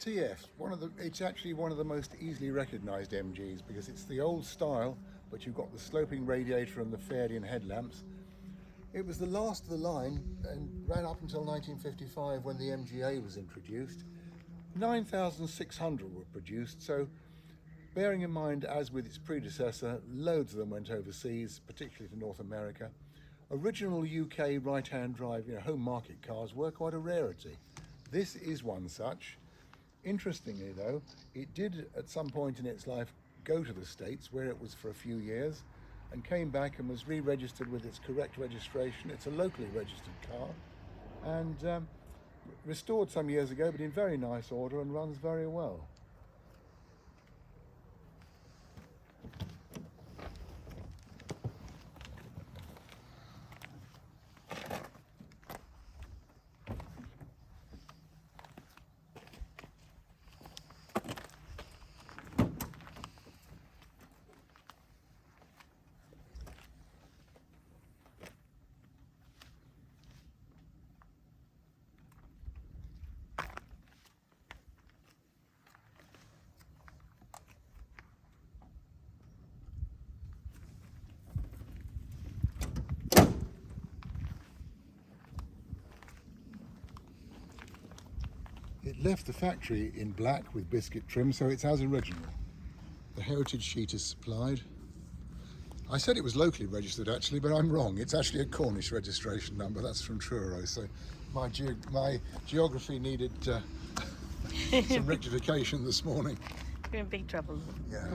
TF, it's actually one of the most easily recognised MGs because it's the old style, but you've got the sloping radiator and the Fairdian headlamps. It was the last of the line and ran up until 1955 when the MGA was introduced. 9,600 were produced, so bearing in mind, as with its predecessor, loads of them went overseas, particularly to North America. Original UK right-hand drive, home market cars were quite a rarity. This is one such. Interestingly though, it did at some point in its life go to the States, where it was for a few years, and came back and was re-registered with its correct registration. It's a locally registered car, and restored some years ago, but in very nice order and runs very well. It left the factory in black with biscuit trim, so it's as original. The heritage sheet is supplied. I said it was locally registered actually, but I'm wrong. It's actually a Cornish registration number. That's from Truro, so my geography needed some rectification this morning. You're in big trouble. Yeah.